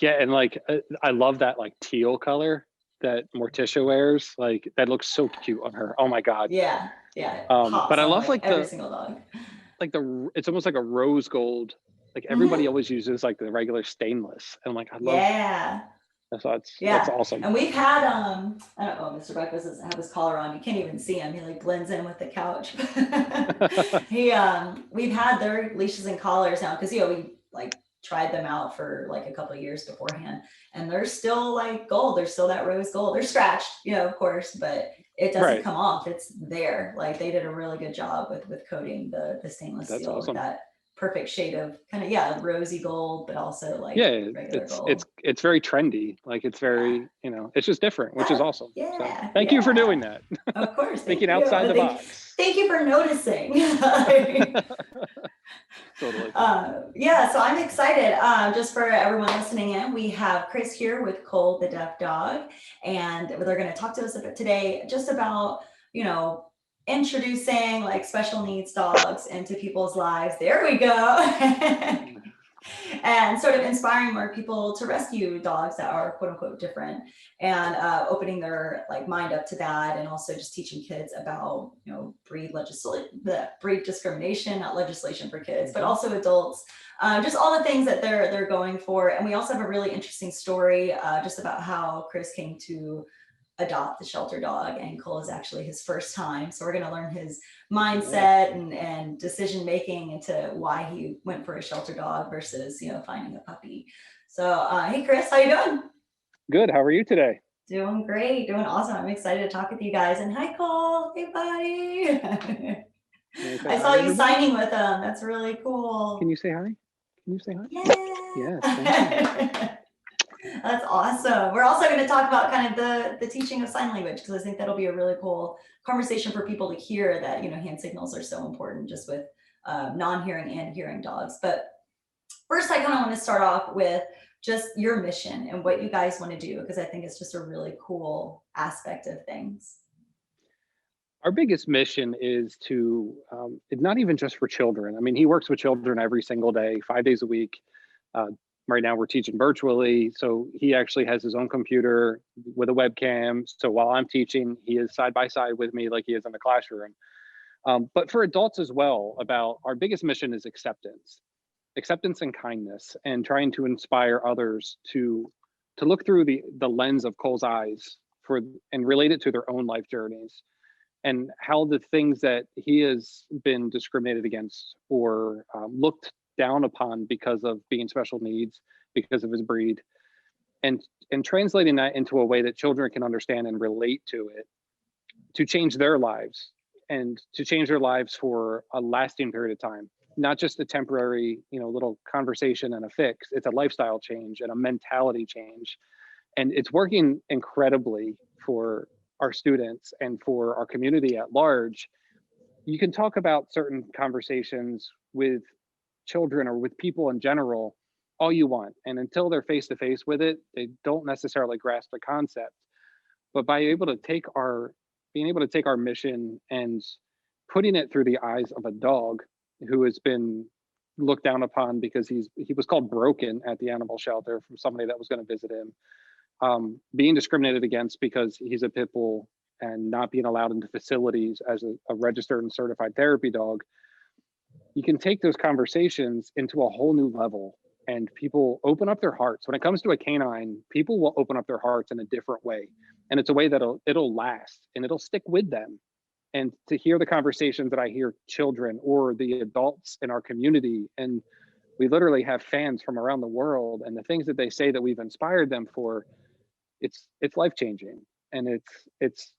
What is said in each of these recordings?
Yeah, and like I love that like teal color that Morticia wears. Like that looks so cute on her. Oh my God. Yeah, yeah, it But pops I on love like like every the single dog. it's almost like a rose gold. Like everybody Hmm. always uses like the regular stainless. And like I love Yeah, that's yeah. awesome. And we've had I don't know, Mr. Breakfast doesn't have his collar on. You can't even see him. He like blends in with the couch. He we've had their leashes and collars now because we like tried them out for like a couple of years beforehand, and they're still like gold. They're still that rose gold. They're scratched, of course, but it doesn't Right. come off. It's there. Like they did a really good job with coating the stainless That's steel with awesome. that perfect shade of kind of, yeah, rosy gold, but also like Yeah, regular it's gold. it's very trendy. Like it's Yeah. very, it's just different, which is Yeah. awesome. So Yeah. thank you for Yeah. doing that. Of course. Thank Thinking you. outside And the box. thank you for noticing. Totally. Yeah, so I'm excited. Just for everyone listening in, we have Chris here with Cole the Deaf Dog, and they're going to talk to us a bit today just about, you know, introducing like special needs dogs into people's lives. There we go. And sort of inspiring more people to rescue dogs that are quote unquote different, and opening their like mind up to that, and also just teaching kids about breed legislation, the breed discrimination, not legislation for kids, but also adults, just all the things that they're going for. And we also have a really interesting story just about how Chris came to adopt the shelter dog, and Cole is actually his first time. So we're going to learn his Yeah. mindset and decision making into why he went for a shelter dog versus finding a puppy. So hey Chris, how you doing? Good. How are you today? Doing great, doing awesome. I'm excited to talk with you guys. And hi Cole, hey buddy. You want to say I hi saw to you everybody? signing with him. That's really Can cool. you say hi? Can you say hi? Yes, thank you. Yeah. That's awesome. We're also going to talk about kind of the teaching of sign language, because I think that'll be a really cool conversation for people to hear that, hand signals are so important just with non-hearing and hearing dogs. But first, I kind of want to start off with just your mission and what you guys want to do, because I think it's just a really cool aspect of things. Our biggest mission is to, it's not even just for children. I mean, he works with children every single day, 5 days a week. Uh, right now, we're teaching virtually. So he actually has his own computer with a webcam. So while I'm teaching, he is side by side with me like he is in the classroom. But for adults as well, about our biggest mission is acceptance and kindness, and trying to inspire others to look through the lens of Cole's eyes for and relate it to their own life journeys, and how the things that he has been discriminated against or looked down upon because of being special needs, because of his breed, and translating that into a way that children can understand and relate to it, to change their lives, and to change their lives for a lasting period of time, not just a temporary little conversation and a fix. It's a lifestyle change and a mentality change, and it's working incredibly for our students and for our community at large. You can talk about certain conversations with children or with people in general all you want, and until they're face to face with it, they don't necessarily grasp the concept. But by able to take our being able to take our mission and putting it through the eyes of a dog who has been looked down upon because he was called broken at the animal shelter from somebody that was going to visit him, being discriminated against because he's a pit bull and not being allowed into facilities as a registered and certified therapy dog. You can take those conversations into a whole new level, and people open up their hearts. When it comes to a canine, people will open up their hearts in a different way, and it's a way that it'll last and it'll stick with them. And to hear the conversations that I hear children or the adults in our community, and we literally have fans from around the world, and the things that they say that we've inspired them for, it's life changing, and it's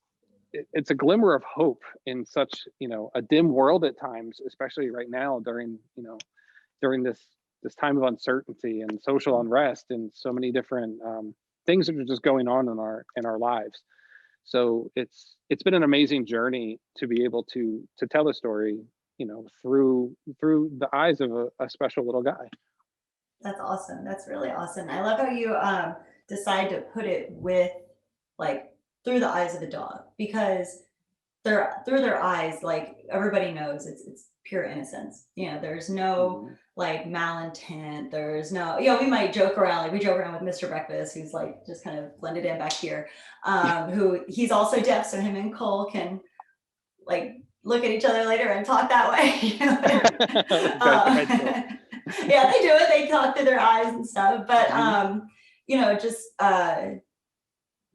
a glimmer of hope in such a dim world at times, especially right now during this time of uncertainty and social unrest and so many different things that are just going on in our lives. So it's been an amazing journey to be able to tell a story through the eyes of a special little guy. That's awesome. That's really awesome. I love how you decide to put it with like through the eyes of a dog, because they're through their eyes, like everybody knows it's pure innocence. There's no Mhm. like malintent. There's no, we might joke around, like we joke around with Mr. Breakfast, who's like just kind of blended in back here, who he's also deaf, so him and Cole can like look at each other later and talk that way. That's cool. Yeah, they do it. They talk through their eyes and stuff. But Mhm. just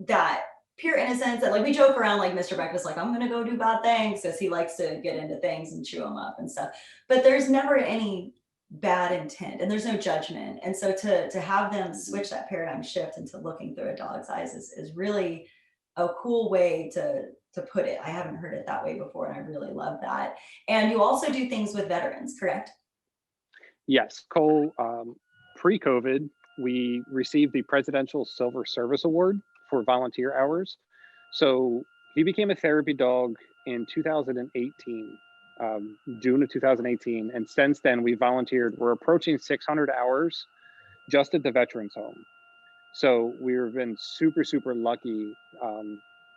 that pure innocence that like we joke around like Mr. Breakfast, like I'm gonna go do bad things because he likes to get into things and chew them up and stuff. But there's never any bad intent and there's no judgment. And so to have them Mhm. switch that paradigm shift into looking through a dog's eyes is really a cool way to put it. I haven't heard it that way before, and I really love that. And you also do things with veterans, correct? Yes, Cole, pre-COVID, we received the Presidential Silver Service Award for volunteer hours. So he became a therapy dog in 2018, June of 2018. And since then, we volunteered. We're approaching 600 hours just at the Veterans Home. So we've been super, super lucky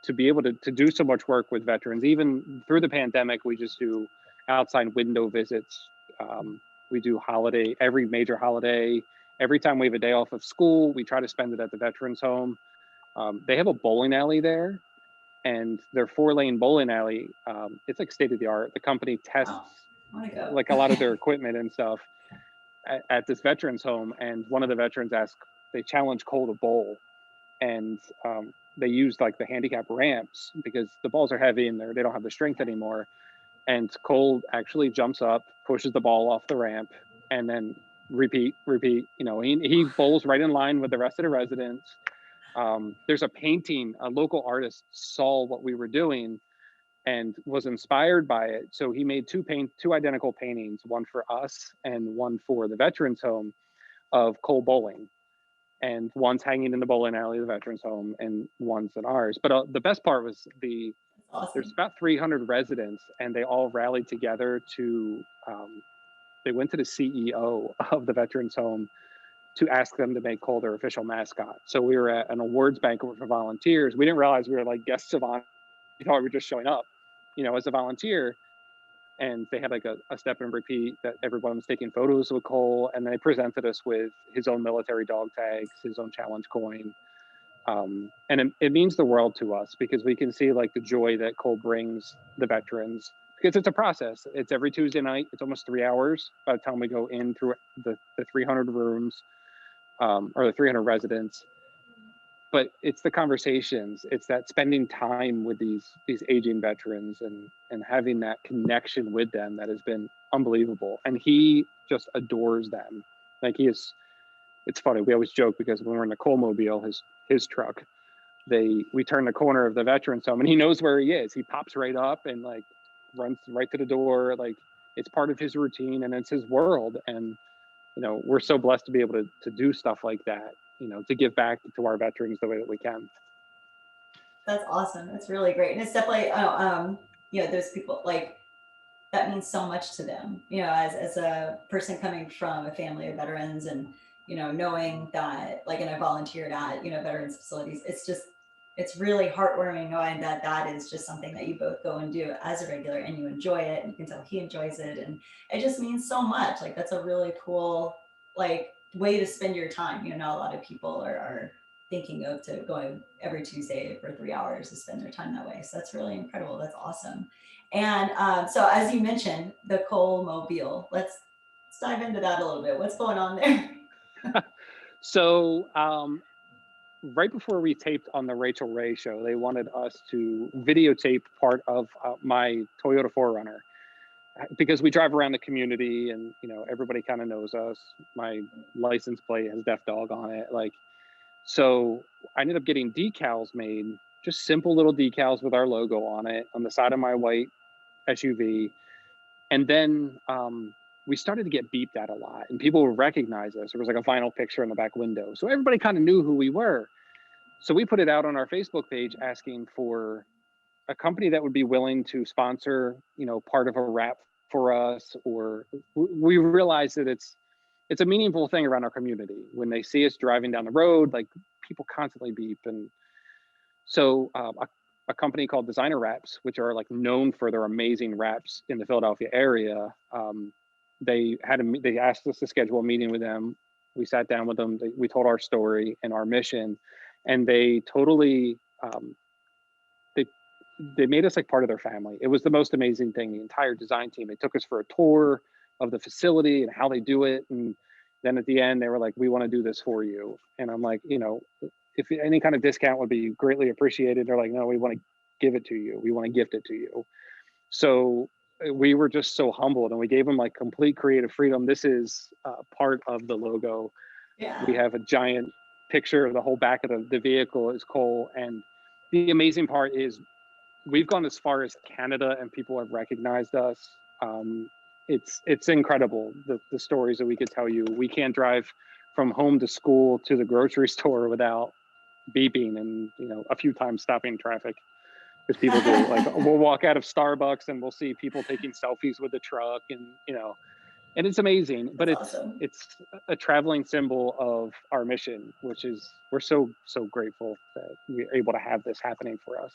to be able to do so much work with veterans. Even through the pandemic, we just do outside window visits. We do every major holiday. Every time we have a day off of school, we try to spend it at the Veterans Home. They have a bowling alley there, and their 4-lane bowling alley, it's like state of the art. The company tests Oh, I want to go. like a lot of their equipment and stuff at this Veterans Home. And one of the veterans they challenged Cole to bowl, and they used like the handicap ramps because the balls are heavy and they don't have the strength anymore. And Cole actually jumps up, pushes the ball off the ramp, and then repeat. He bowls right in line with the rest of the residents. There's a painting, a local artist saw what we were doing and was inspired by it. So he made two identical paintings, one for us and one for the Veterans Home, of Cole bowling. And one's hanging in the bowling alley of the Veterans Home, and one's in ours. But the best part was there's Awesome. about 300 residents, and they all rallied together to. They went to the CEO of the Veterans Home to ask them to make Cole their official mascot. So we were at an awards banquet for volunteers. We didn't realize we were like guests of honor. We thought we were just showing up, as a volunteer. And they had like a step and repeat that everyone was taking photos with Cole, and they presented us with his own military dog tags, his own challenge coin. And it means the world to us because we can see like the joy that Cole brings the veterans, because it's a process. It's every Tuesday night. It's almost 3 hours by the time we go in through the 300 rooms, or the 300 residents. But it's the conversations, it's that spending time with these aging veterans and having that connection with them that has been unbelievable. And he just adores them. Like it's funny, we always joke because when we're in the Cole mobile, his truck, we turn the corner of the Veterans Home and he knows where he is. He pops right up and like runs right to the door. Like it's part of his routine and it's his world. And we're so blessed to be able to do stuff like that, to give back to our veterans the way that we can. That's awesome. That's really great. And it's definitely, those people like that means so much to them, as a person coming from a family of veterans and, knowing that like, and I volunteered at, veterans facilities. It's really heartwarming knowing that that is just something that you both go and do as a regular and you enjoy it. And you can tell he enjoys it. And it just means so much. Like that's a really cool, like way to spend your time. Not a lot of people are thinking of to going every Tuesday for 3 hours to spend their time that way. So that's really incredible. That's awesome. And so, as you mentioned, the Cole Mobile. Let's dive into that a little bit. What's going on there? So right before we taped on the Rachel Ray show, they wanted us to videotape part of my Toyota 4Runner because we drive around the community and everybody kind of knows us. My license plate has Deaf Dog on it. So I ended up getting decals made, just simple little decals with our logo on it on the side of my white SUV. And then we started to get beeped at a lot and people would recognize us. There was like a vinyl picture in the back window. So everybody kind of knew who we were. So we put it out on our Facebook page asking for a company that would be willing to sponsor, part of a wrap for us, or we realized that it's a meaningful thing around our community. When they see us driving down the road, like people constantly beep. And so a a company called Designer Wraps, which are like known for their amazing wraps in the Philadelphia area. They asked us to schedule a meeting with them. We sat down with them. We told our story and our mission, and they totally they made us like part of their family. It was the most amazing thing. The entire design team. They took us for a tour of the facility and how they do it, and then at the end they were like, "We want to do this for you." And I'm like, if any kind of discount would be greatly appreciated. They're like, "No, we want to give it to you. We want to gift it to you." So we were just so humbled, and we gave them like complete creative freedom. This is part of the logo. Yeah. We have a giant picture of the whole back of the vehicle is Cole. And the amazing part is we've gone as far as Canada, and people have recognized us. It's incredible, the stories that we could tell you. We can't drive from home to school to the grocery store without beeping and a few times stopping traffic, because people do. Like, we'll walk out of Starbucks and we'll see people taking selfies with the truck, and and it's amazing. But That's awesome. it's a traveling symbol of our mission, which is, we're so grateful that we're able to have this happening for us.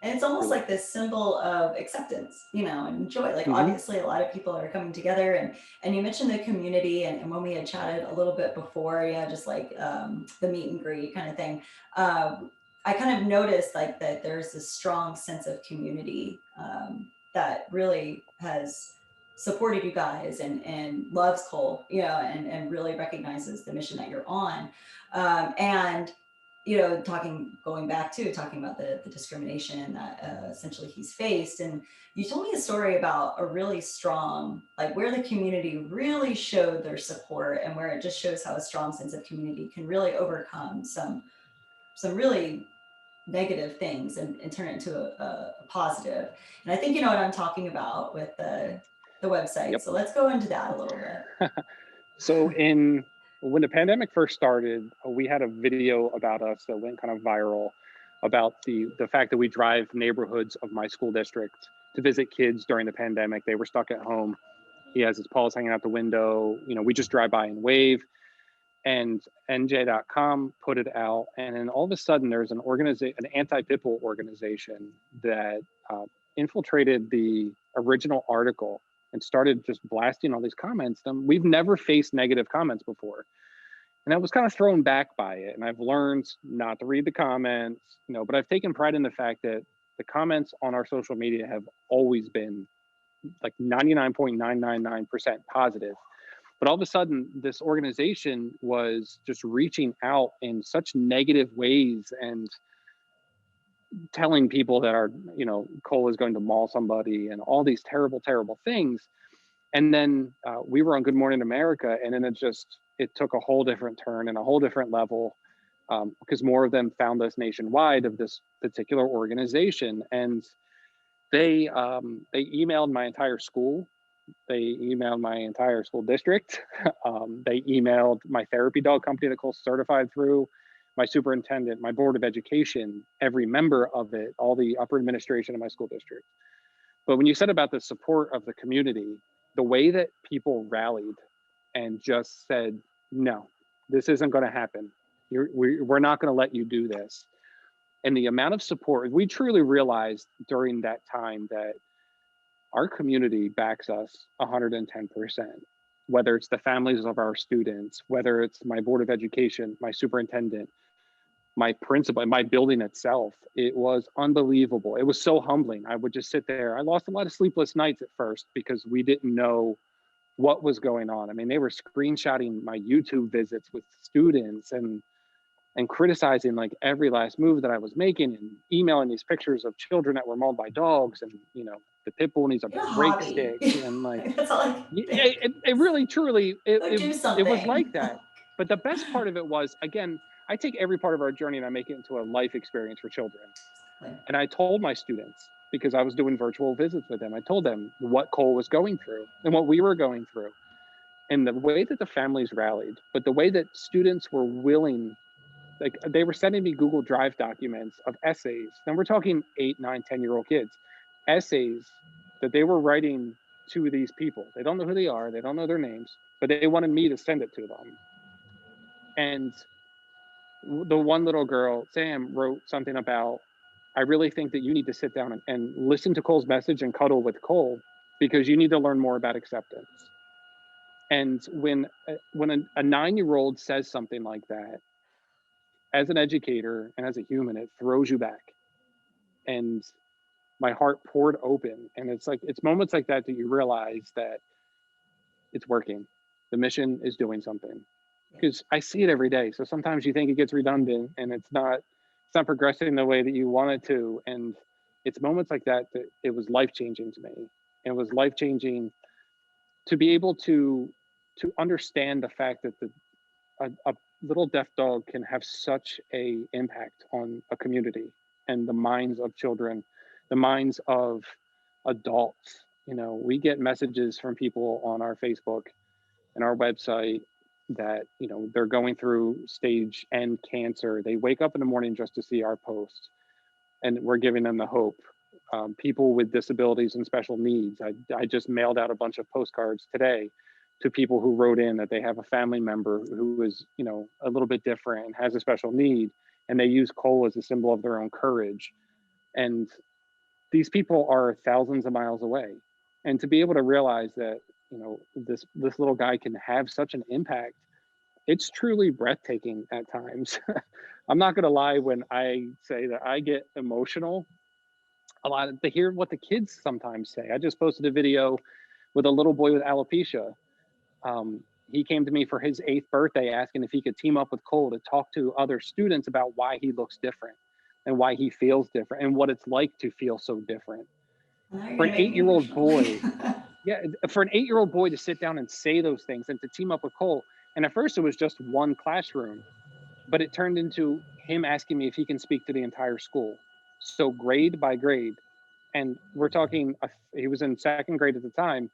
And it's almost Really. like this symbol of acceptance, and joy. Like, Hmm. obviously a lot of people are coming together, and you mentioned the community, and when we had chatted a little bit before, yeah, just like the meet and greet kind of thing. I kind of noticed like that there's this strong sense of community that really has supported you guys and loves Cole, and really recognizes the mission that you're on. And going back to talking about the discrimination that essentially he's faced. And you told me a story about a really strong, like, where the community really showed their support, and where it just shows how a strong sense of community can really overcome some really negative things, and turn it into a positive. And I think you know what I'm talking about with the website. Yep. So let's go into that a little bit. So when the pandemic first started, we had a video about us that went kind of viral about the fact that we drive neighborhoods of my school district to visit kids during the pandemic. They were stuck at home. He has his paws hanging out the window. We just drive by and wave. And NJ.com put it out, and then all of a sudden there's an anti-pitbull organization that infiltrated the original article and started just blasting all these comments. We've never faced negative comments before, and I was kind of thrown back by it. And I've learned not to read the comments, but I've taken pride in the fact that the comments on our social media have always been like 99.999% positive. But all of a sudden, this organization was just reaching out in such negative ways and telling people that Cole is going to maul somebody and all these terrible, terrible things. And then we were on Good Morning America, and then it took a whole different turn and a whole different level, because more of them found us nationwide of this particular organization. And they emailed my entire school. They emailed my entire school district. They emailed my therapy dog company that Cole's certified through, my superintendent, my board of education, every member of it, all the upper administration of my school district. But when you said about the support of the community, the way that people rallied and just said, "No, this isn't going to happen. We're not going to let you do this." And the amount of support, we truly realized during that time that our community backs us 110%, whether it's the families of our students, whether it's my board of education, my superintendent, my principal, and my building itself. It was unbelievable. It was so humbling. I would just sit there. I lost a lot of sleepless nights at first because we didn't know what was going on. I mean, they were screenshotting my YouTube visits with students and criticizing like every last move that I was making, and emailing these pictures of children that were mauled by dogs, and the pit bull needs a Get a break hobby. stick, and like That's all I can think. it really truly Go do it was like something. that. But the best part of it was, again, I take every part of our journey and I make it into a life experience for children. And I told my students, because I was doing virtual visits with them, I told them what Cole was going through and what we were going through, and the way that the families rallied, but the way that students were willing. Like, they were sending me Google Drive documents of essays. And we're talking 8, 9, 10-year-old kids, essays that they were writing to these people. They don't know who they are. They don't know their names, but they wanted me to send it to them. And the one little girl, Sam, wrote something about I really think that you need to sit down and listen to Cole's message and cuddle with Cole, because you need to learn more about acceptance. And when a 9-year-old says something like that, as an educator and as a human, it throws you back. And my heart poured open. And it's moments like that that you realize that it's working. The mission is doing something, because I see it every day. So sometimes you think it gets redundant and it's not progressing the way that you want it to. And it's moments like that that it was life-changing to me. It was life-changing to be able to understand the fact that a little deaf dog can have such a impact on a community and the minds of children, the minds of adults. You know, we get messages from people on our Facebook and our website that, you know, they're going through stage end cancer. They wake up in the morning just to see our posts, and we're giving them the hope. People with disabilities and special needs. I just mailed out a bunch of postcards today to people who wrote in that they have a family member who is, you know, a little bit different and has a special need, and they use Cole as a symbol of their own courage. And these people are thousands of miles away, and to be able to realize that, you know, this little guy can have such an impact, it's truly breathtaking at times. I'm not gonna lie when I say that I get emotional a lot to hear what the kids sometimes say. I just posted a video with a little boy with alopecia. He came to me for his 8th birthday asking if he could team up with Cole to talk to other students about why he looks different and why he feels different and what it's like to feel so different. Now you're For gonna an make me 8-year-old emotional. boy, yeah, for an 8-year-old boy to sit down and say those things and to team up with Cole. And at first it was just one classroom, but it turned into him asking me if he can speak to the entire school. So grade by grade. And we're talking, he was in 2nd grade at the time,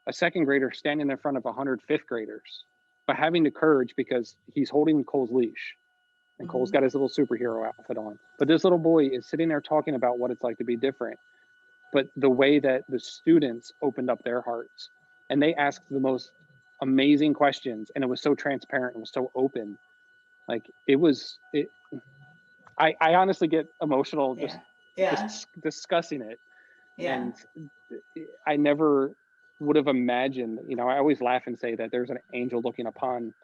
a 2nd grader standing in front of 100 5th graders, but having the courage because he's holding Cole's leash and Cole's got his little superhero outfit on. But this little boy is sitting there talking about what it's like to be different. But the way that the students opened up their hearts and they asked the most amazing questions, and it was so transparent, it was so open. Like I honestly get emotional just discussing it. And I never would have imagined, you know, I always laugh and say that there's an angel looking upon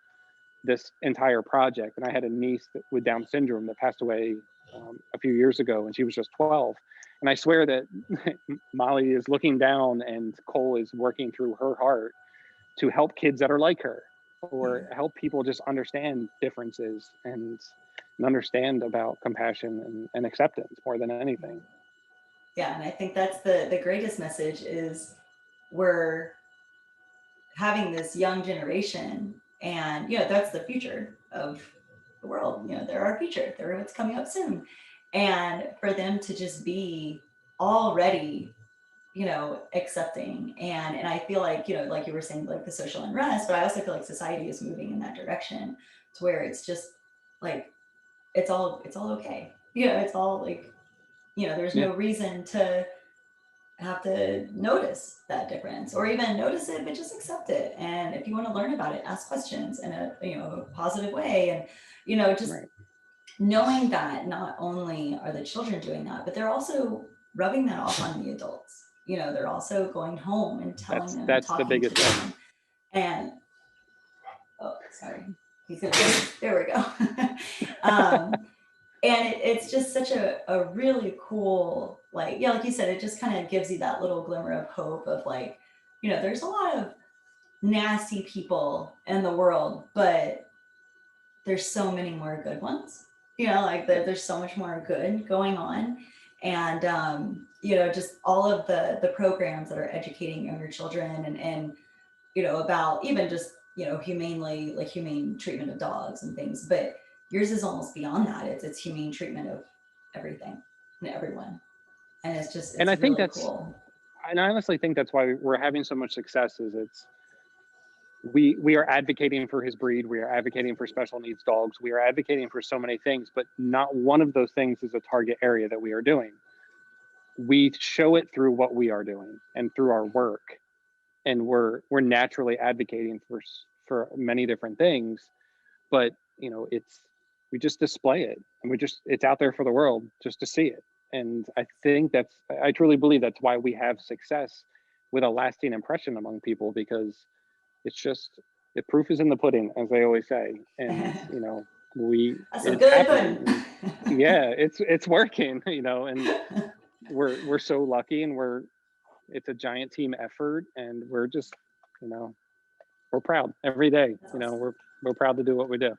this entire project. And I had a niece with Down syndrome that passed away a few years ago, and she was just 12. And I swear that Molly is looking down and Cole is working through her heart to help kids that are like her, or help people just understand differences and understand about compassion and acceptance more than anything. Yeah, and I think that's the greatest message is we're having this young generation, and you know that's the future of the world. You know, they're our future. They're what's coming up soon, and for them to just be already, you know, accepting, and I feel like, you know, like you were saying, like the social unrest, but I also feel like society is moving in that direction to where it's just like it's all okay. You know, it's all like, you know, there's Yeah. no reason to have to notice that difference or even notice it, but just accept it. And if you want to learn about it, ask questions in a, you know, positive way. And, you know, just Right. knowing that not only are the children doing that, but they're also rubbing that off on the adults. You know, they're also going home and telling them and That's the talking to biggest thing. them. And oh, sorry, he's gonna, there we go. And it's just such a really cool, like, yeah, like you said, it just kind of gives you that little glimmer of hope of like, you know, there's a lot of nasty people in the world, but there's so many more good ones. You know, like there's so much more good going on. And you know, just all of the programs that are educating younger children and you know, about even just, you know, humanely, like humane treatment of dogs and things. But yours is almost beyond that. It's humane treatment of everything and everyone. And it's just, And it's I think really that's, cool. and I honestly think that's why we're having so much success. Is we are advocating for his breed, we are advocating for special needs dogs, we are advocating for so many things, but not one of those things is a target area that we are doing. We show it through what we are doing and through our work, and we're naturally advocating for many different things. But you know, we just display it, and it's out there for the world just to see it. And I think I truly believe that's why we have success with a lasting impression among people, because it's just, the proof is in the pudding, as they always say. And, you know, That's some it's good happening. And pudding. yeah, it's working, you know, and we're so lucky, and it's a giant team effort, and we're just, you know, we're proud every day. That's You know, awesome. we're proud to do what we do.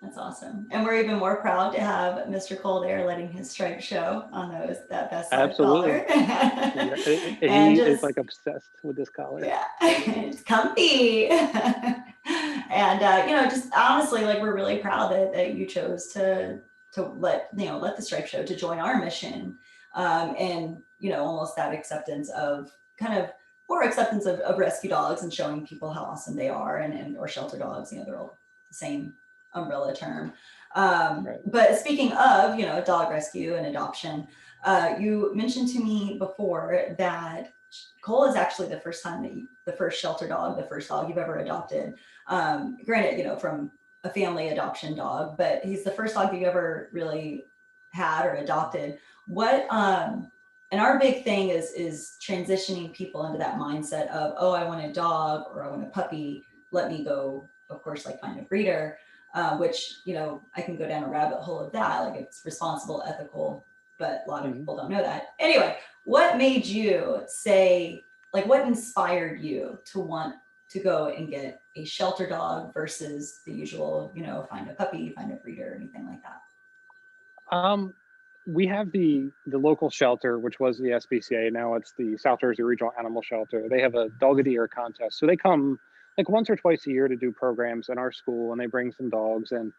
That's awesome. And we're even more proud to have Mr. Cole there letting his stripes show on that best side Absolutely. collar. Yeah, And he is just, like obsessed with this collar. yeah, it's comfy. And you know, just honestly, like we're really proud that you chose to let the stripe show to join our mission. And you know, almost that acceptance of kind of more acceptance of rescue dogs and showing people how awesome they are, and or shelter dogs, you know, they're all the same umbrella term. Right. But speaking of, you know, dog rescue and adoption, you mentioned to me before that Cole is actually the first shelter dog, the first dog you've ever adopted. Granted, you know, from a family adoption dog, but he's the first dog you ever really had or adopted. What and our big thing is transitioning people into that mindset of, oh, I want a dog or I want a puppy. Let me go, of course, like find a breeder. Which, you know, I can go down a rabbit hole of that, like it's responsible, ethical, but a lot of Hmm. people don't know that. Anyway, what made you say, like, what inspired you to want to go and get a shelter dog versus the usual, you know, find a puppy, find a breeder, anything like that? Um, we have the local shelter, which was the SPCA. Now it's the South Jersey Regional Animal Shelter. They have a dog of the year contest, so they come like once or twice a year to do programs in our school, and they bring some dogs. And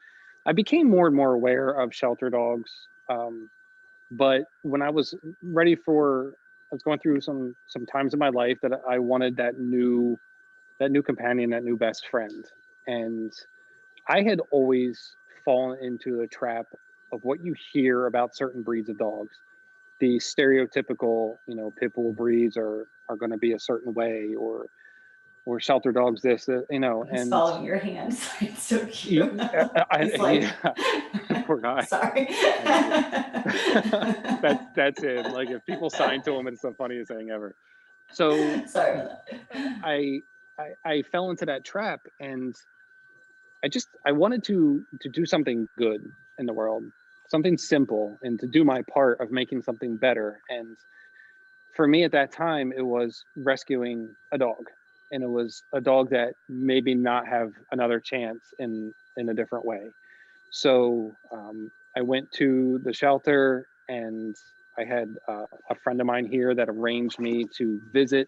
I became more and more aware of shelter dogs. But when I was ready for, I was going through some times in my life that I wanted that new companion, that new best friend. And I had always fallen into the trap of what you hear about certain breeds of dogs. The stereotypical, you know, pit bull breeds are going to be a certain way, or shelter dogs this, you know, He's and following your hand. It's so cute. He's like, yeah, poor guy. sorry. Yeah. That's him. Like if people sign to him, it's the funniest thing ever. So Sorry about that. I, I fell into that trap, and I wanted to do something good in the world, something simple, and to do my part of making something better. And for me at that time, it was rescuing a dog, and it was a dog that maybe not have another chance in a different way. So I went to the shelter, and I had a friend of mine here that arranged me to visit.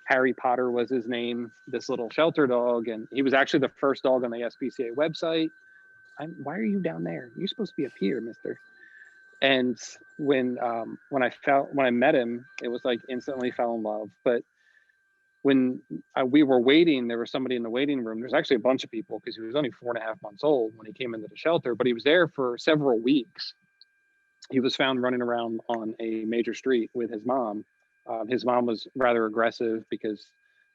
Harry Potter was his name, this little shelter dog, and he was actually the first dog on the SPCA website. Why are you down there? You're supposed to be up here, mister. And when I met him, it was like instantly fell in love. But when we were waiting, there was somebody in the waiting room. There's actually a bunch of people, because he was only 4.5 months old when he came into the shelter, but he was there for several weeks. He was found running around on a major street with his mom. His mom was rather aggressive, because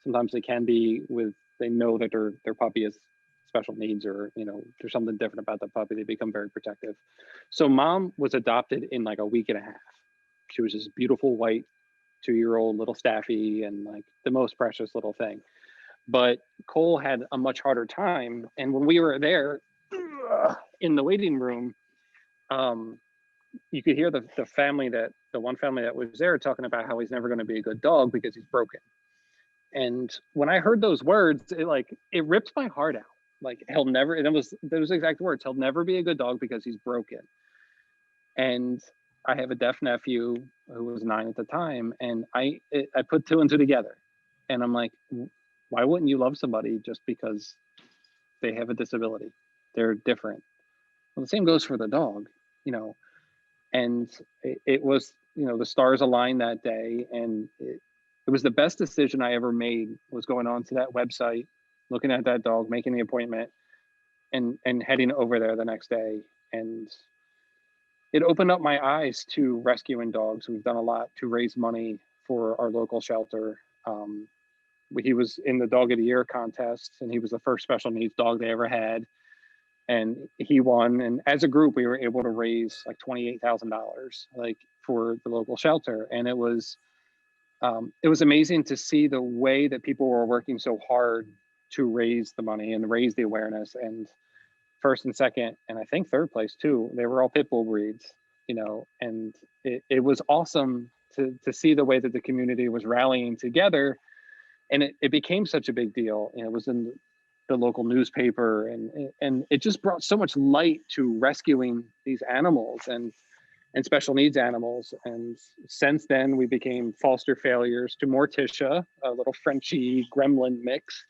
sometimes they can be with, they know that their puppy has special needs, or you know there's something different about the puppy. They become very protective. So mom was adopted in like a week and a half. She was this beautiful white 2-year old little staffy, and like the most precious little thing. But Cole had a much harder time, and when we were there in the waiting room, um, you could hear the one family that was there talking about how he's never going to be a good dog because he's broken. And when I heard those words, it ripped my heart out. Like he'll never, and it was those exact words, he'll never be a good dog because he's broken. And I have a deaf nephew who was 9 at the time, and I put two and two together, and I'm like, why wouldn't you love somebody just because they have a disability? They're different. Well, the same goes for the dog, you know. And it was, you know, the stars aligned that day, and it was the best decision I ever made, was going on to that website, looking at that dog, making the appointment, and heading over there the next day. And it opened up my eyes to rescuing dogs. We've done a lot to raise money for our local shelter. Um, he was in the Dog of the Year contest, and he was the first special needs dog they ever had. And he won. And as a group, we were able to raise like $28,000, like for the local shelter. And it was amazing to see the way that people were working so hard to raise the money and raise the awareness. And first and second, and I think third place too, they were all pit bull breeds, and it was awesome to see the way that the community was rallying together. And it became such a big deal. It was in the local newspaper, and it just brought so much light to rescuing these animals and special needs animals. And since then, we became foster failures to Morticia, a little Frenchie gremlin mix.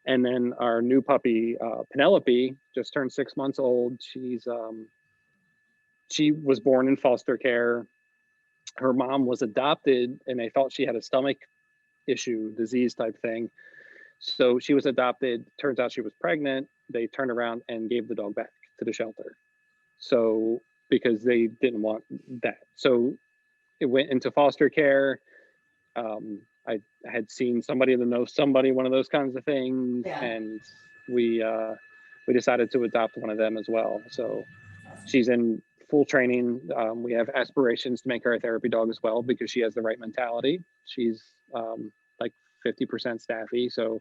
And then our new puppy, Penelope, just turned 6 months old. She was born in foster care. Her mom was adopted, and they thought she had a stomach issue, disease type thing. So she was adopted. Turns out she was pregnant. They turned around and gave the dog back to the shelter. So because they didn't want that. So it went into foster care. I had seen somebody that knows somebody, one of those kinds of things. Yeah. And we decided to adopt one of them as well. So she's in full training. We have aspirations to make her a therapy dog as well, because she has the right mentality. She's like 50% staffy. So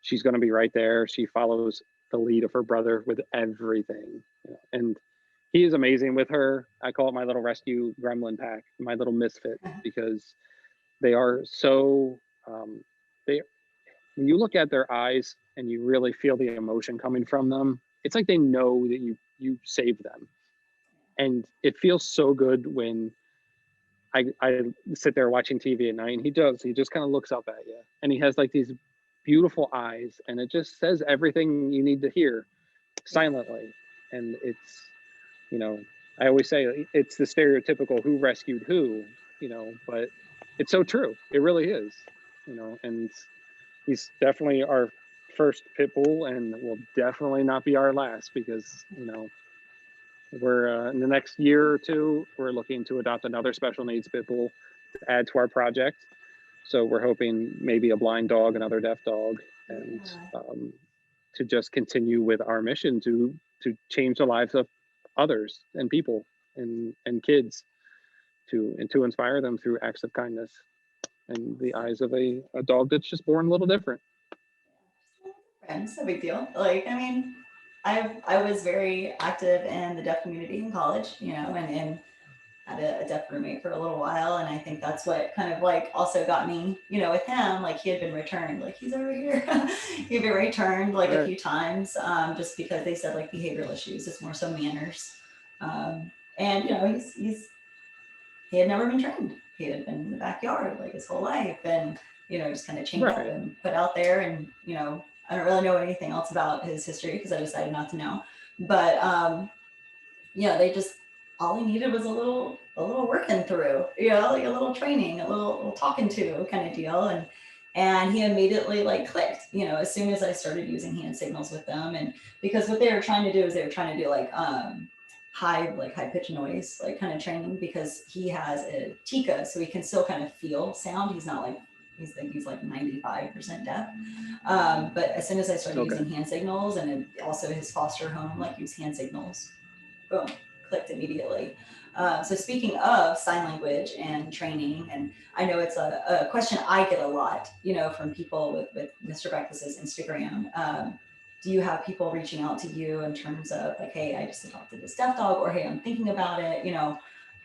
she's going to be right there. She follows the lead of her brother with everything. And he is amazing with her. I call it my little rescue gremlin pack, my little misfit, because they are so, when you look at their eyes and you really feel the emotion coming from them, it's like they know that you saved them. And it feels so good when I sit there watching TV at night, and he just kind of looks up at you, and he has like these beautiful eyes, and it just says everything you need to hear silently. And it's, I always say it's the stereotypical who rescued who, but it's so true. It really is, and he's definitely our first pit bull, and will definitely not be our last, because, we're in the next year or two, we're looking to adopt another special needs pit bull to add to our project. So we're hoping maybe a blind dog, another deaf dog, and to just continue with our mission to change the lives of others and people and kids, to inspire them through acts of kindness and the eyes of a dog that's just born a little different. It's no big deal. Like, I mean, I was very active in the deaf community in college, and had a deaf roommate for a little while. And I think that's what kind of like also got me, with him, like he had been returned, like he's over here. He'd been returned like a few times, just because they said like behavioral issues, it's more so manners. And he had never been trained. He had been in the backyard like his whole life, and just kind of chained up and put out there. And I don't really know anything else about his history because I decided not to know. But they just, all he needed was a little working through, like a little training, a little talking to kind of deal. And he immediately like clicked, as soon as I started using hand signals with them. And because what they were trying to do is they were trying to do like high pitch noise, like kind of training, because he has a Tika, so he can still kind of feel sound. He's not like, he's like 95% deaf. But as soon as I started using hand signals, and also his foster home like used hand signals, boom, clicked immediately. So speaking of sign language and training, and I know it's a question I get a lot, from people with Mr. Breakfast's Instagram. Do you have people reaching out to you in terms of like, hey, I just adopted this deaf dog, or hey, I'm thinking about it,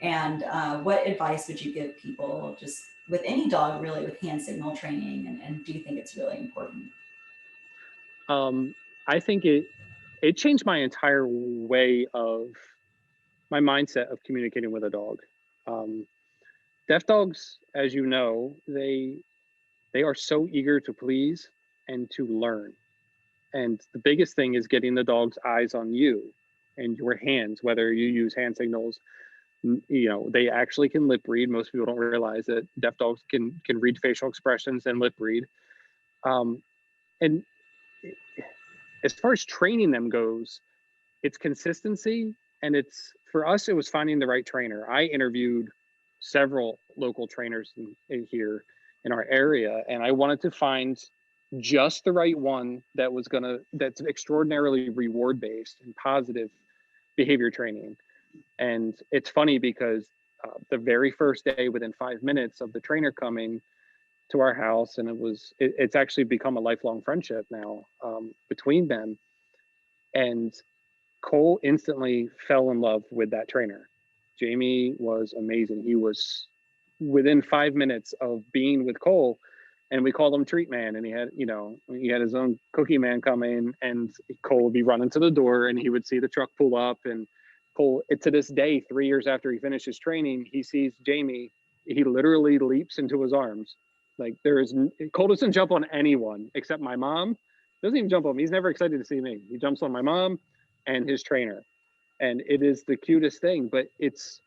and what advice would you give people just with any dog really with hand signal training, and do you think it's really important? I think it changed my entire way of my mindset of communicating with a dog. Deaf dogs, as you know, they are so eager to please and to learn. And the biggest thing is getting the dog's eyes on you and your hands, whether you use hand signals. They actually can lip read. Most people don't realize that deaf dogs can read facial expressions and lip read. And as far as training them goes, it's consistency. And for us, it was finding the right trainer. I interviewed several local trainers in here in our area, and I wanted to find just the right one that's extraordinarily reward based and positive behavior training. And it's funny because the very first day, within 5 minutes of the trainer coming to our house, and it's actually become a lifelong friendship now, between them. And Cole instantly fell in love with that trainer. Jamie was amazing. He was within 5 minutes of being with Cole, and we called him Treat Man. And he had his own cookie man coming, and Cole would be running to the door, and he would see the truck pull up. And Cole, to this day, 3 years after he finishes training, he sees Jamie. He literally leaps into his arms. Like, Cole doesn't jump on anyone except my mom. Doesn't even jump on me. He's never excited to see me. He jumps on my mom and his trainer. And it is the cutest thing, but it's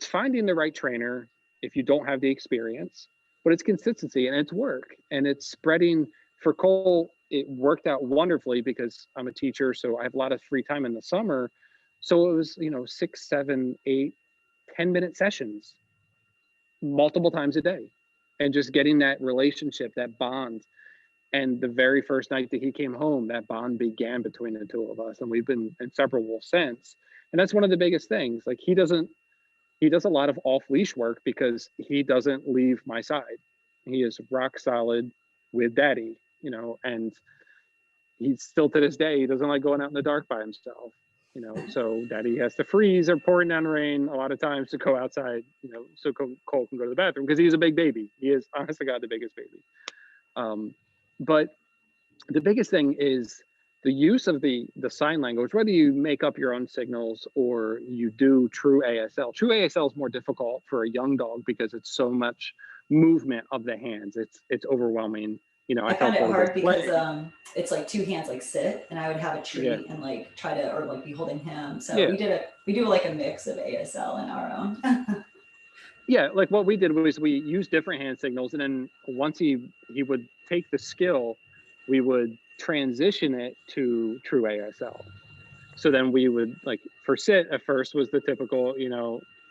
finding the right trainer if you don't have the experience, but it's consistency and it's work, and it's spreading. For Cole, it worked out wonderfully because I'm a teacher, so I have a lot of free time in the summer. So it was, 6, 7, 8, 10-minute sessions multiple times a day, and just getting that relationship, that bond. And the very first night that he came home, that bond began between the two of us, and we've been inseparable since. And that's one of the biggest things. Like, he does a lot of off leash work because he doesn't leave my side. He is rock solid with daddy, and he's still, to this day, he doesn't like going out in the dark by himself, so daddy has to freeze or pouring down rain a lot of times to go outside, so Cole can go to the bathroom, because he's a big baby. He is, honest to God, the biggest baby. But the biggest thing is the use of the sign language, whether you make up your own signals or you do true ASL. True ASL is more difficult for a young dog because it's so much movement of the hands. It's overwhelming. I found it hard because it's like two hands like sit, and I would have a treat and like try to, or like be holding him. So we do like a mix of ASL and our own. Yeah, like what we did was we used different hand signals, and then once he would take the skill, we would transition it to true ASL. So then we would, like, for sit at first was the typical,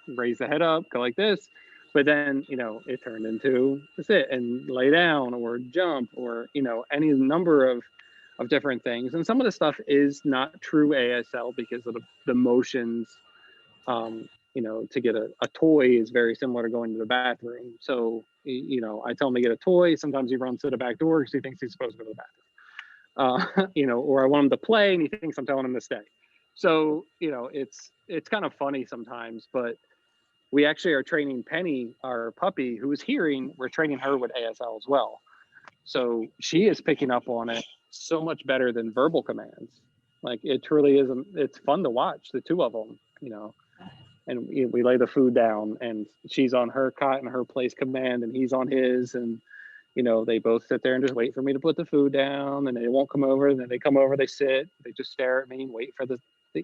raise the head up, go like this, but then, it turned into sit and lay down or jump or, any number of different things. And some of the stuff is not true ASL because of the motions. To get a toy is very similar to going to the bathroom. So, I tell him to get a toy. Sometimes he runs to the back door because he thinks he's supposed to go to the bathroom. Or I want him to play and he thinks I'm telling him to stay. So, it's kind of funny sometimes, but we actually are training Penny, our puppy, who is hearing. We're training her with ASL as well. So she is picking up on it so much better than verbal commands. Like, it truly is. It's fun to watch the two of them, and we lay the food down, and she's on her cot and her place command, and he's on his, and they both sit there and just wait for me to put the food down, and they won't come over. And then they come over, they sit, they just stare at me and wait for the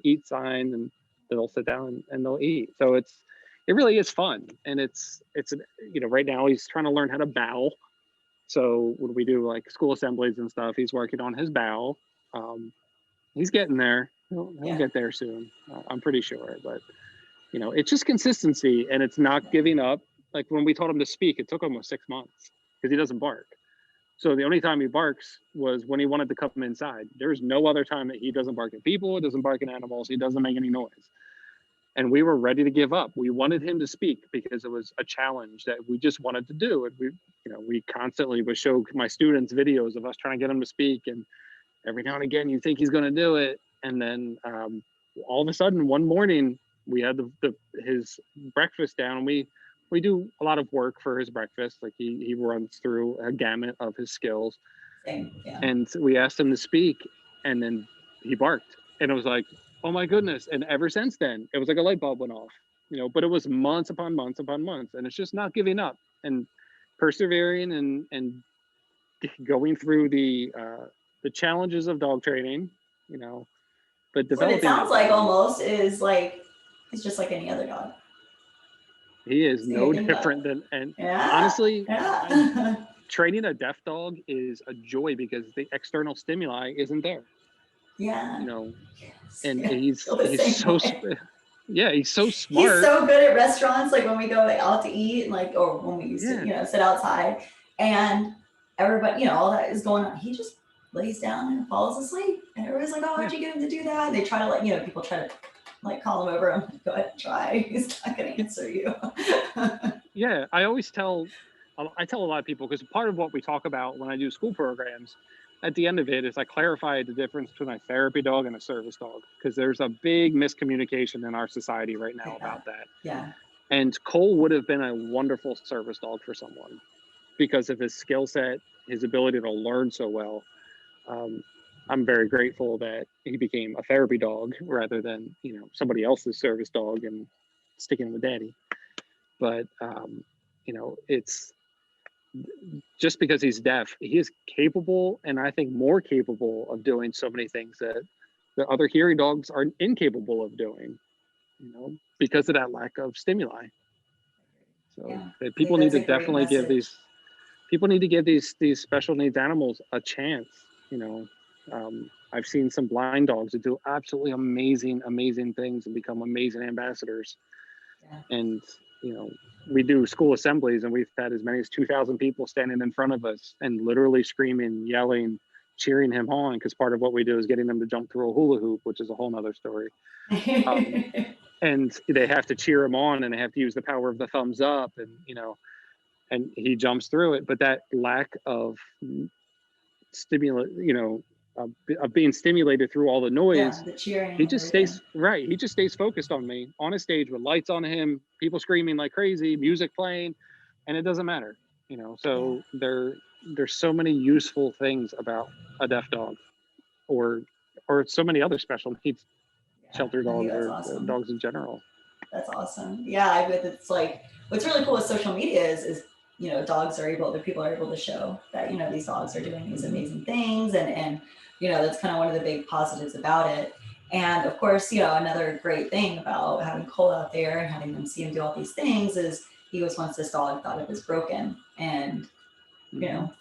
eat sign, and they'll sit down and they'll eat. So it really is fun. And it's right now he's trying to learn how to bow. So when we do like school assemblies and stuff, he's working on his bow. He's getting there. He'll get there soon. I'm pretty sure, but it's just consistency, and it's not giving up. Like when we taught him to speak, it took almost 6 months because he doesn't bark. So the only time he barks was when he wanted to come inside. There's no other time that he doesn't bark at people, he doesn't bark at animals, he doesn't make any noise. And we were ready to give up. We wanted him to speak because it was a challenge that we just wanted to do. And we constantly would show my students videos of us trying to get him to speak. And every now and again, you think he's going to do it. And then all of a sudden, one morning, we had his breakfast down, and we do a lot of work for his breakfast. Like he runs through a gamut of his skills. Same, yeah. And we asked him to speak, and then he barked, and it was like, oh my goodness. And ever since then, it was like a light bulb went off, but it was months upon months upon months. And it's just not giving up and persevering and going through the challenges of dog training, but developing. What it sounds like almost is like, he's just like any other dog. He is no different than, and honestly, training a deaf dog is a joy because the external stimuli isn't there. Yeah. And he's so he's so smart. He's so good at restaurants, like when we go out to eat, like, or when we used to sit outside, and everybody, all that is going on, he just lays down and falls asleep, and everybody's like, oh, how'd you get him to do that? And they try to, like, people try to like call him over. I'm like, go ahead and try. He's not going to answer you. Yeah, I tell a lot of people, because part of what we talk about when I do school programs, at the end of it is I clarify the difference between a therapy dog and a service dog, because there's a big miscommunication in our society right now about that. Yeah. And Cole would have been a wonderful service dog for someone because of his skill set, his ability to learn so well. I'm very grateful that he became a therapy dog rather than, somebody else's service dog and sticking with daddy. But, it's just because he's deaf, he is capable, and I think more capable of doing so many things that the other hearing dogs are incapable of doing, because of that lack of stimuli. So I people think need that's to a great definitely give message. these special needs animals a chance. I've seen some blind dogs that do absolutely amazing things and become amazing ambassadors. Yeah. And we do school assemblies, and we've had as many as 2,000 people standing in front of us and literally screaming, yelling, cheering him on, because part of what we do is getting them to jump through a hula hoop, which is a whole nother story. And they have to cheer him on, and they have to use the power of the thumbs up, and and he jumps through it. But that lack of of being stimulated through all the noise, the cheering. he just stays right. He just stays focused on me on a stage with lights on him, people screaming like crazy, music playing, and it doesn't matter. So there's so many useful things about a deaf dog, or so many other special needs shelter dogs, or awesome. dogs in general. That's awesome. Yeah, it's like what's really cool with social media is people are able to show that these dogs are doing these amazing things, and that's kind of one of the big positives about it. And of course, another great thing about having Cole out there and having them see him do all these things is he was once this dog thought of as broken, and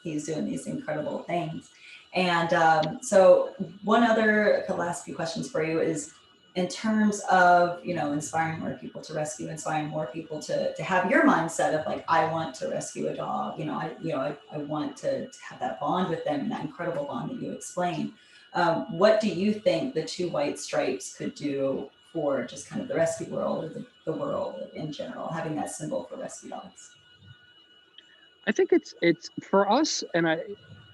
he's doing these incredible things. And so one other last few questions for you is, in terms of inspiring more people to rescue, inspiring more people to have your mindset of like, I want to rescue a dog, I want to have that bond with them, and that incredible bond that you explained. What do you think the two white stripes could do for just kind of the rescue world, or the world in general, having that symbol for rescue dogs? I think it's for us, and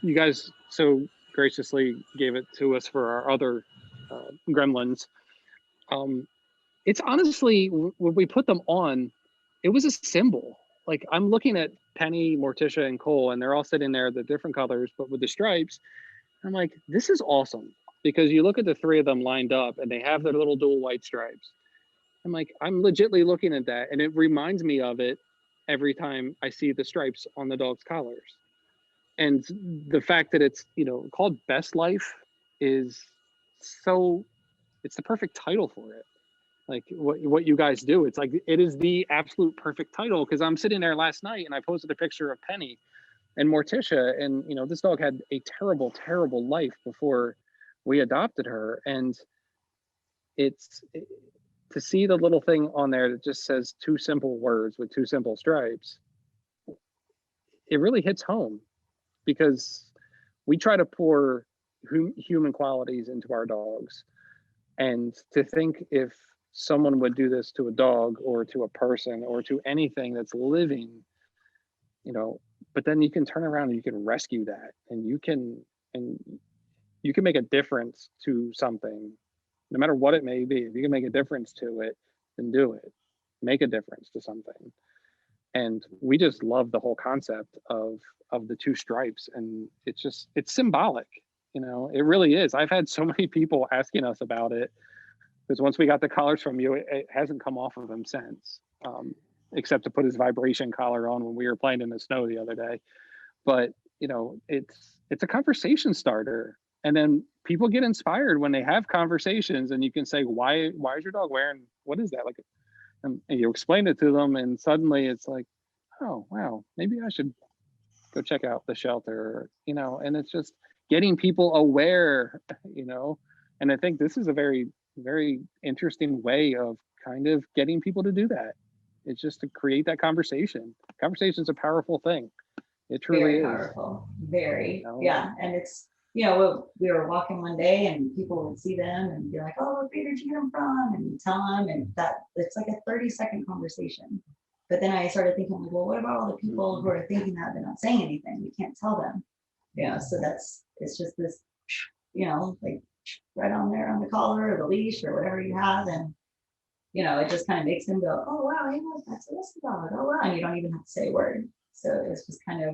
you guys so graciously gave it to us for our other gremlins. It's honestly, when we put them on, it was a symbol. Like, I'm looking at Penny, Morticia, and Cole, and they're all sitting there, the different colors, but with the stripes. I'm like, this is awesome, because you look at the three of them lined up, and they have their little dual white stripes. I'm like, I'm legitly looking at that, and it reminds me of it every time I see the stripes on the dog's collars. And the fact that it's called Best Life is it's the perfect title for it. Like what you guys do, it's like it is the absolute perfect title, because I'm sitting there last night and I posted a picture of Penny and Morticia, and this dog had a terrible life before we adopted her, and to see the little thing on there that just says two simple words with two simple stripes, it really hits home, because we try to pour human qualities into our dogs, and to think if someone would do this to a dog or to a person or to anything that's living, but then you can turn around and you can rescue that, and you can make a difference to something, no matter what it may be. If you can make a difference to it, then do it. Make a difference to something. And we just love the whole concept of the two stripes, and it's symbolic. It really is. I've had so many people asking us about it, because once we got the collars from you, it hasn't come off of him since, except to put his vibration collar on when we were playing in the snow the other day. But it's a conversation starter, and then people get inspired when they have conversations, and you can say, why is your dog wearing, what is that, like, and you explain it to them, and suddenly it's like, oh wow, maybe I should go check out the shelter, and it's just getting people aware, and I think this is a very interesting way of kind of getting people to do that. It's just to create that conversation. Conversation is a powerful thing. It truly Very is. powerful. Very, yeah. And it's we were walking one day and people would see them and be like, oh, what breed did you get them from? And you tell them, and that it's like a 30-second conversation. But then I started thinking, like, well, what about all the people who are thinking that they're not saying anything? We can't tell them. So it's just this, like right on there on the collar or the leash or whatever you have. And, it just kind of makes them go, oh, wow, that's a whiskey dog. Oh, wow. And you don't even have to say a word. So it's just kind of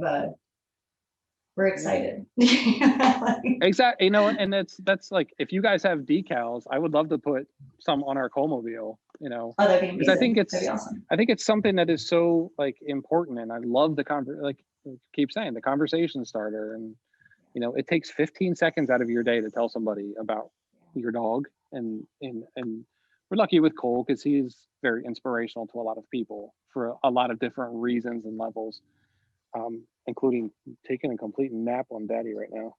we're excited. Exactly. And that's like, if you guys have decals, I would love to put some on our Coalmobile, Oh, that'd be amazing. because I think that'd be awesome. I think it's something that is so like important, and I love like keep saying, the conversation starter. And it takes 15 seconds out of your day to tell somebody about your dog. And we're lucky with Cole because he's very inspirational to a lot of people for a lot of different reasons and levels, including taking a complete nap on Daddy right now.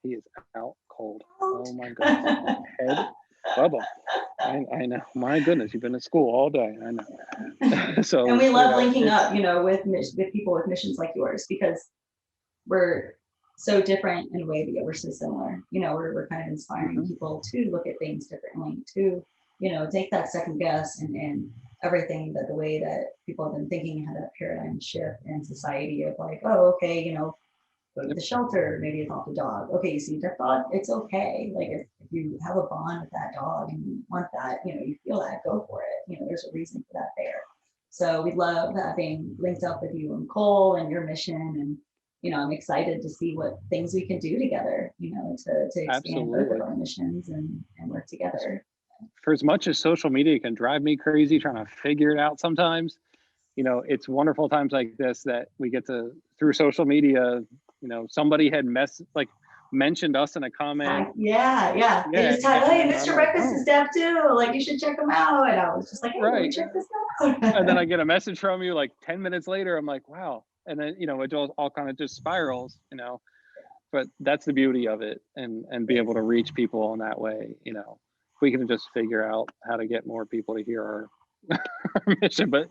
He is out cold. Oh my goodness. Head bubble. I know. My goodness, you've been at school all day. I know. So, and we love linking up, with people with missions like yours, because we're so different in a way, but yet we're so similar. We're kind of inspiring people to look at things differently, to take that second guess and everything, that the way that people have been thinking, had that paradigm shift in society of like, oh, okay, go to the shelter, maybe adopt a dog. Okay, you see that dog, it's okay. Like if you have a bond with that dog and you want that, you feel that, go for it. There's a reason for that there. So we love having linked up with you and Cole and your mission. And I'm excited to see what things we can do together, to expand both of our missions and work together. For as much as social media can drive me crazy trying to figure it out sometimes, it's wonderful times like this that we get to, through social media, somebody had mentioned us in a comment. Yeah. They just type, hey, Mr. Breakfast is deaf too. Like, you should check him out. And I was just like, hey, right. Check this out. And then I get a message from you like 10 minutes later. I'm like, wow. And then, it all kind of just spirals, but that's the beauty of it, and be able to reach people in that way. If we can just figure out how to get more people to hear our mission. But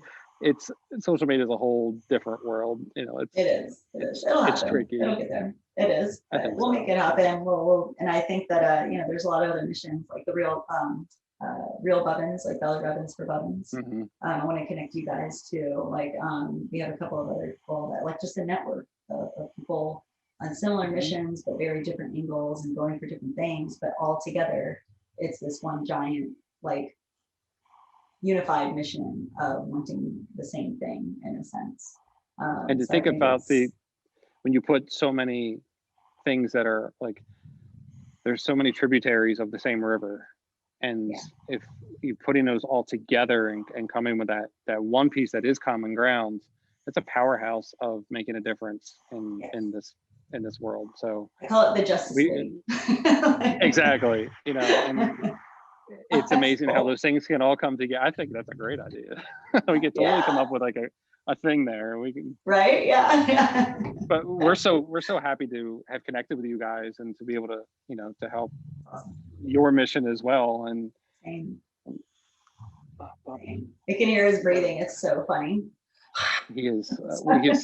social media is a whole different world. It is. It's tricky. It'll get there. It is. We'll make it happen. We'll and I think that there's a lot of other missions, like the real Bubbins, like Belly Rubbins for Bubbins. I want to connect you guys to, like, we have a couple of other people that, like, just a network of people on similar missions, but very different angles and going for different things, but all together, it's this one giant, like, unified mission of wanting the same thing in a sense. And to think about when you put so many things that are like, there's so many tributaries of the same river, and if you're putting those all together and coming with that one piece that is common ground, it's a powerhouse of making a difference in this world. So I call it the Justice League. Exactly. And it's amazing how those things can all come together. I think that's a great idea. We could totally come up with like a thing there. We can, right? Yeah. But we're so happy to have connected with you guys and to be able to to help your mission as well. And Same. You can hear his breathing. It's so funny. He is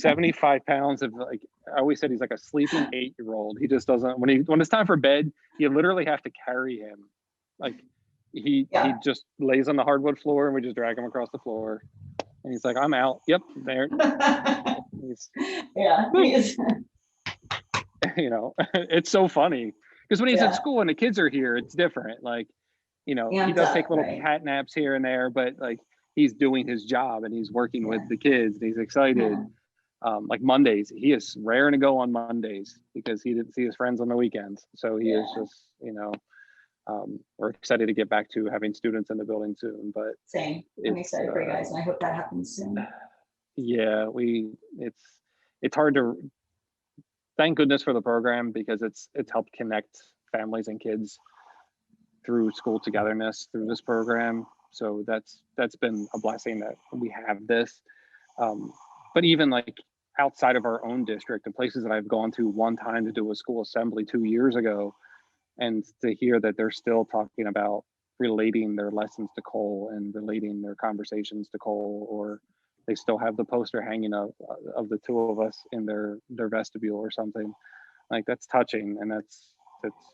75 pounds of, like, I always said, he's like a sleeping 8-year-old. He just doesn't, when it's time for bed, you literally have to carry him. Like he just lays on the hardwood floor and we just drag him across the floor. And he's like, I'm out. Yep, there. It's so funny because when he's at school and the kids are here, it's different. Like, he does take little cat naps here and there, but like he's doing his job and he's working with the kids and he's excited. Like Mondays, he is raring to go on Mondays because he didn't see his friends on the weekends. So he is just, we're excited to get back to having students in the building soon. But same, I'm excited for you guys, and I hope that happens soon. Yeah, it's hard to, thank goodness for the program, because it's helped connect families and kids through school togetherness through this program. So that's been a blessing that we have this. But even like outside of our own district and places that I've gone to one time to do a school assembly 2 years ago, and to hear that they're still talking about relating their lessons to Cole and relating their conversations to Cole, or they still have the poster hanging up of the two of us in their vestibule or something. Like that's touching, and that's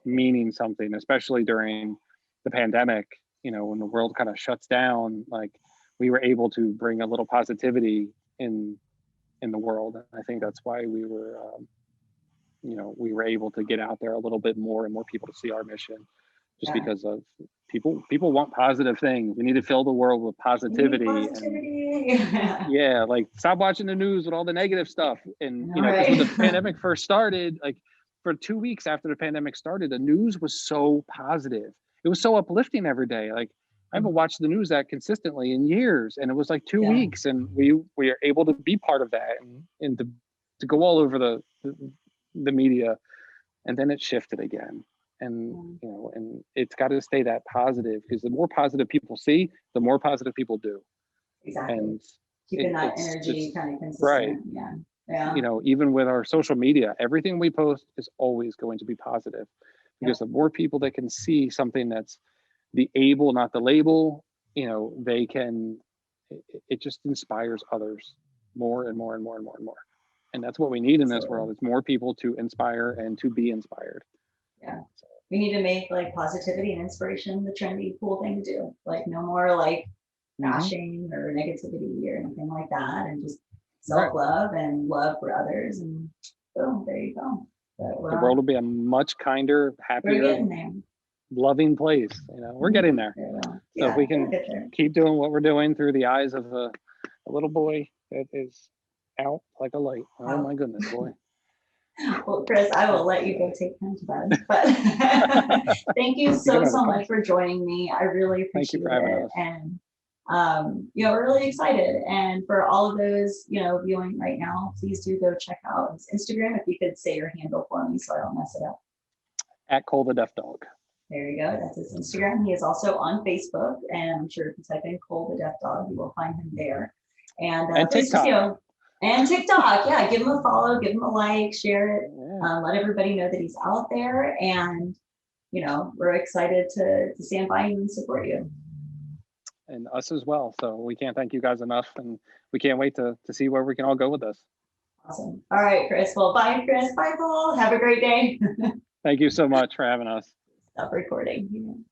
meaning something, especially during the pandemic, you know, when the world kind of shuts down. Like we were able to bring a little positivity in the world. I think that's why we were you know, we were able to get out there a little bit more and more people to see our mission, just Yeah. because of people want positive things. We need to fill the world with positivity. And Positivity. yeah, like stop watching the news with all the negative stuff. And you All know, because when the right. pandemic first started, like for 2 weeks after the pandemic started, the news was so positive. It was so uplifting every day. Like I haven't watched the news that consistently in years, and it was like two Yeah. weeks, and we are able to be part of that, and to go all over the media, and then it shifted again. And you know, and it's got to stay that positive, because the more positive people see, the more positive people do. Exactly. And Keeping that it's energy just kind of consistent. right. Yeah. Yeah. You know, even with our social media, everything we post is always going to be positive, because the more people that can see something that's the able, not the label, you know, they can, it just inspires others more and more and more and more and more. And that's what we need in this world, is more people to inspire and to be inspired. Yeah. We need to make like positivity and inspiration the trendy, cool thing to do. Like no more like bashing or negativity or anything like that, and just self-love and love for others, and boom, there you go. But The world will be a much kinder, we're happier, getting there. loving place. You know, we're getting there. So if we can keep doing what we're doing through the eyes of a little boy that is out like a light. Oh my goodness, boy. Well, Chris, I will let you go take him to bed. But thank you so much for joining me. I really appreciate it. And you know, we're really excited. And for all of those, you know, viewing right now, please do go check out his Instagram. If you could say your handle for me so I don't mess it up. At Cole the Deaf Dog. There you go. That's his Instagram. He is also on Facebook, and I'm sure if you type in Cole the Deaf Dog, you will find him there. And please TikTok. Just, you know, and TikTok, yeah, give him a follow, give him a like, share it, let everybody know that he's out there, and you know, we're excited to stand by you and support you. And us as well. So we can't thank you guys enough, and we can't wait to see where we can all go with this. Awesome. All right, Chris. Well, bye, Chris. Bye, Paul. Have a great day. Thank you so much for having us. Stop recording.